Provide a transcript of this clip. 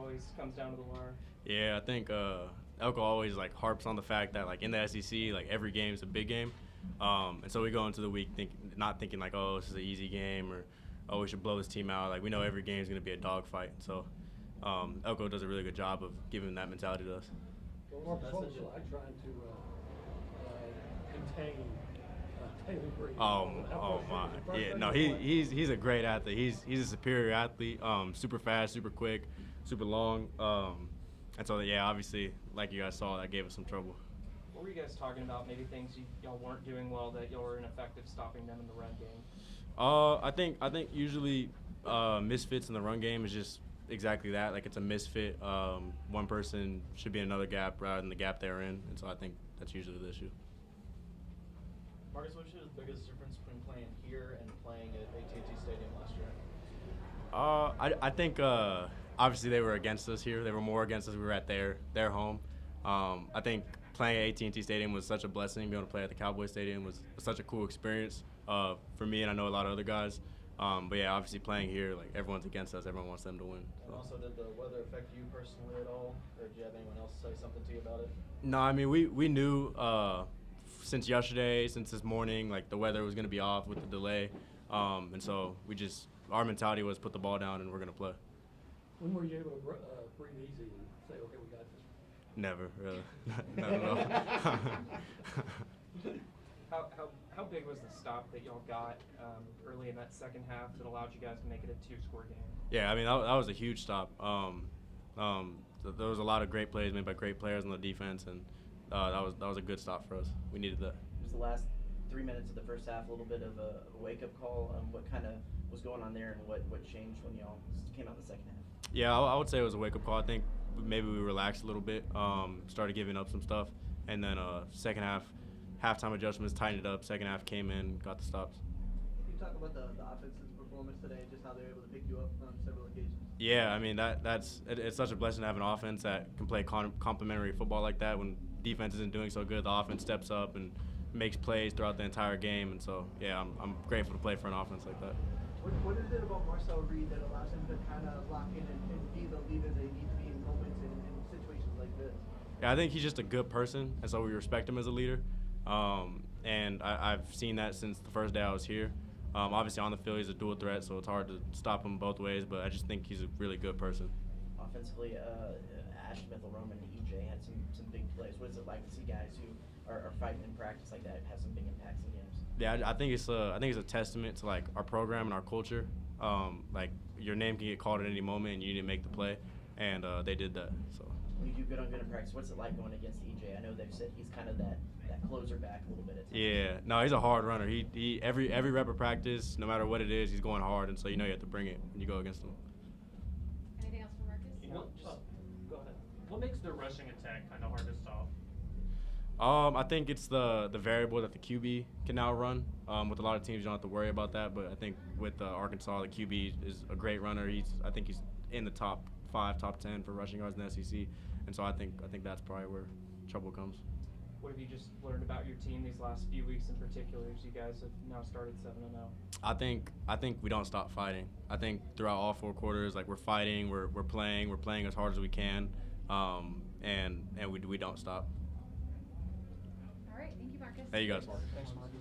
always comes down to the wire. Yeah, I think Elko always like harps on the fact that like in the SEC, like every game is a big game, and so we go into the week not thinking like, oh, this is an easy game or oh, we should blow this team out. Like we know every game is going to be a dogfight. So Elko does a really good job of giving that mentality to us. What was it like trying to contain Taylor Green? Oh my, yeah, no, he's a great athlete. He's a superior athlete. Super fast, super quick, super long. And so yeah, obviously, like you guys saw, that gave us some trouble. What were you guys talking about? Maybe things y'all weren't doing well that y'all were ineffective stopping them in the run game. I think usually misfits in the run game is just exactly that. Like it's a misfit. One person should be in another gap rather than the gap they're in, and so I think that's usually the issue. Marcus, what was the biggest difference between playing here and playing at AT&T Stadium last year? I think obviously they were against us here. They were more against us. We were at their home. I think playing at AT&T Stadium was such a blessing. Being able to play at the Cowboys Stadium was such a cool experience for me, and I know a lot of other guys. But yeah, obviously playing here, like everyone's against us. Everyone wants them to win. So. And also, did the weather affect you personally at all, or did you have anyone else say something to you about it? No, I mean we knew since yesterday, since this morning, like the weather was going to be off with the delay, and so our mentality was put the ball down and we're going to play. When were you able to breathe easy and say, okay, we got this? Never, really. Not at all. How big was the stop that y'all got early in that second half that allowed you guys to make it a 2-score game? Yeah, I mean that was a huge stop. There was a lot of great plays made by great players on the defense, and that was a good stop for us. We needed that. It was the last 3 minutes of the first half, a little bit of a wake-up call. What kind of was going on there, and what changed when y'all came out in the second half? Yeah, I would say it was a wake-up call. I think maybe we relaxed a little bit, started giving up some stuff, and then second half, halftime adjustments, tightened it up. Second half came in, got the stops. Can you talk about the offense's performance today and just how they were able to pick you up on several occasions? Yeah, I mean it's such a blessing to have an offense that can play complementary football like that. When defense isn't doing so good, the offense steps up and makes plays throughout the entire game. And so yeah, I'm grateful to play for an offense like that. What is it about Marcel Reed that allows him to kind of lock in and be the leader they need to be in moments and in situations like this? Yeah, I think he's just a good person, and so we respect him as a leader. And I've seen that since the first day I was here. Obviously on the field he's a dual threat, so it's hard to stop him both ways, but I just think he's a really good person. Offensively, Ash, Roman, and EJ had some big plays. What is it like to see guys who are fighting in practice like that have some big impacts in games? Yeah, I think it's a testament to like our program and our culture. Like your name can get called at any moment, and you need to make the play, and they did that. So. You do good on good in practice. What's it like going against EJ? I know they've said he's kind of that closer back a little bit at times. Yeah, no, he's a hard runner. He every rep of practice, no matter what it is, he's going hard, and so you know you have to bring it when you go against him. Anything else for Marcus? Go ahead. What makes their rushing attack kind of hard to stop? I think it's the variable that the QB can now run. With a lot of teams, you don't have to worry about that, but I think with Arkansas, the QB is a great runner. I think he's in the top 5, top 10 for rushing yards in the SEC, and so I think that's probably where trouble comes. What have you just learned about your team these last few weeks in particular as you guys have now started 7-0? I think we don't stop fighting. I think throughout all 4 quarters, like we're fighting, we're playing as hard as we can, and we don't stop. All right, thank you, Marcus. Hey, you guys. Thanks, Marcus.